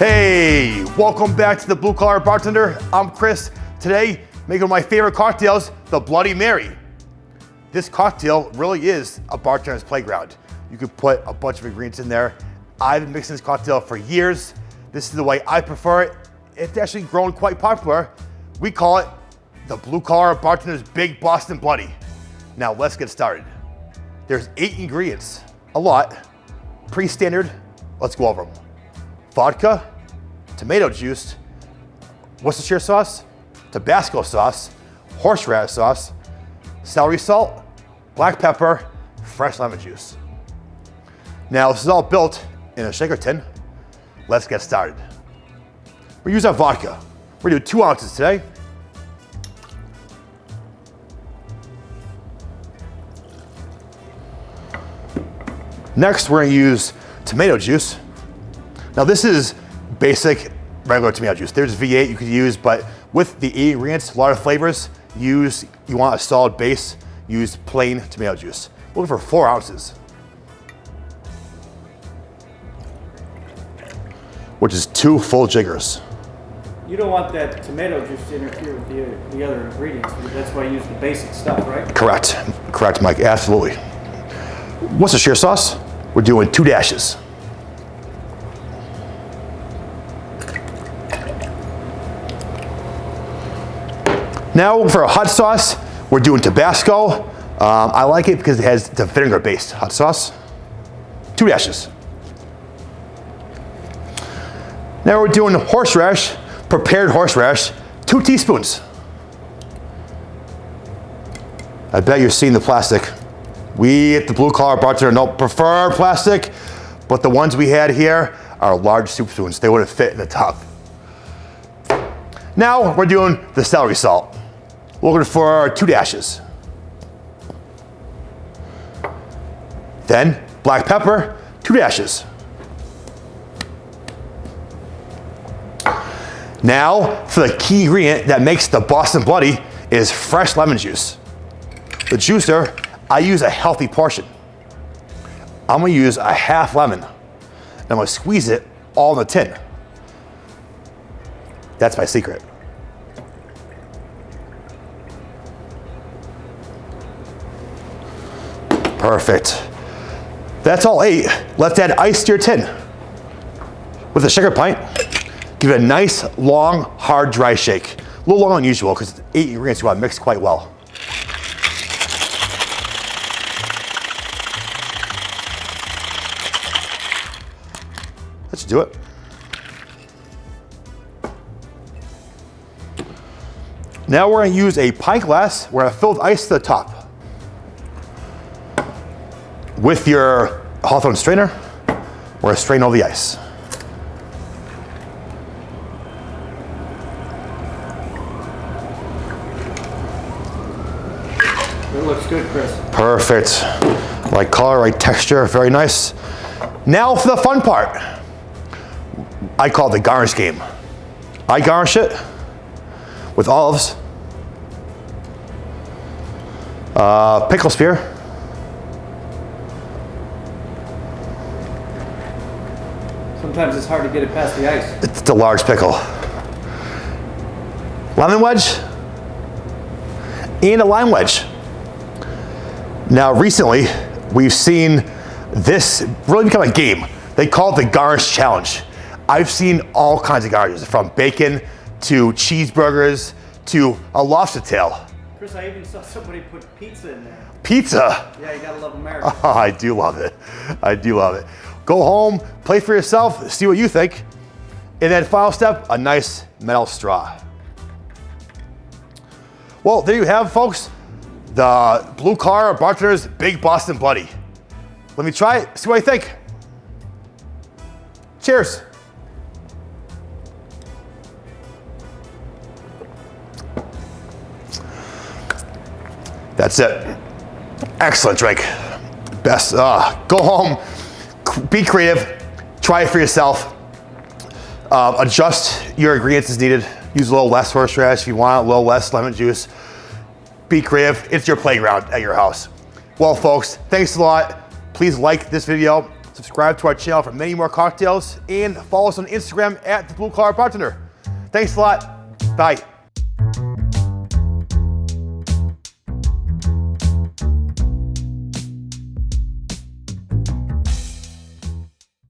Hey, welcome back to the Blue Collar Bartender. I'm Chris. Today, making one of my favorite cocktails, the Bloody Mary. This cocktail really is a bartender's playground. You could put a bunch of ingredients in there. I've been mixing this cocktail for years. This is the way I prefer it. It's actually grown quite popular. We call it the Blue Collar Bartender's Big Boston Bloody. Now let's get started. There's 8 ingredients, a lot, pretty standard. Let's go over them. Vodka, tomato juice, Worcestershire sauce, Tabasco sauce, horseradish sauce, celery salt, black pepper, fresh lemon juice. Now this is all built in a shaker tin. Let's get started. We're using our vodka. We're gonna do 2 ounces today. Next, we're gonna use tomato juice. Now this is basic regular tomato juice. There's V8 you could use, but with the 8 ingredients, a lot of flavors, you want a solid base, use plain tomato juice. We're looking for 4 ounces. Which is 2 full jiggers. You don't want that tomato juice to interfere with the other ingredients. That's why you use the basic stuff, right? Correct, Mike, absolutely. Worcestershire sauce, we're doing 2 dashes. Now for a hot sauce, we're doing Tabasco. I like it because it has the vinegar-based hot sauce. 2 dashes. Now we're doing horseradish, prepared horseradish, 2 teaspoons. I bet you're seeing the plastic. We at the Blue Collar Bartender don't prefer plastic, but the ones we had here are large soup spoons. They wouldn't fit in the tub. Now we're doing the celery salt. We're looking for 2 dashes. Then black pepper, 2 dashes. Now for the key ingredient that makes the Boston Bloody is fresh lemon juice. The juicer, I use a healthy portion. I'm gonna use a half lemon and I'm gonna squeeze it all in the tin. That's my secret. Perfect. That's all 8. Let's add ice to your tin. With a shaker pint, give it a nice, long, hard, dry shake. A little long unusual because it's 8 ingredients you want to mix quite well. Let's do it. Now we're going to use a pint glass. We're going to fill with ice to the top. With your Hawthorne Strainer, we're going to strain all the ice. It looks good, Chris. Perfect. Right color, right texture, very nice. Now for the fun part. I call it the garnish game. I garnish it with olives, Pickle Spear, Sometimes it's hard to get it past the ice. it's a large pickle, lemon wedge, and a lime wedge. Now recently, we've seen this really become a game. They call it the Garnish Challenge. I've seen all kinds of garnishes, from bacon to cheeseburgers to a lobster tail. Chris, I even saw somebody put pizza in there. Pizza. Yeah, you gotta love America. Oh, I do love it. I do love it. Go home, play for yourself, see what you think. And then final step, a nice metal straw. Well, there you have, folks, the Blue Collar Bartender's Big Boston Bloody. Let me try it, see what I think. Cheers. That's it. Excellent drink. Best. Go home, be creative, try it for yourself. Adjust your ingredients as needed. Use a little less horseradish if you want, a little less lemon juice. Be creative. It's your playground at your house. Well, folks, thanks a lot. Please like this video, Subscribe to our channel for many more cocktails, and follow us on Instagram at the Blue Collar Bartender. Thanks a lot. Bye.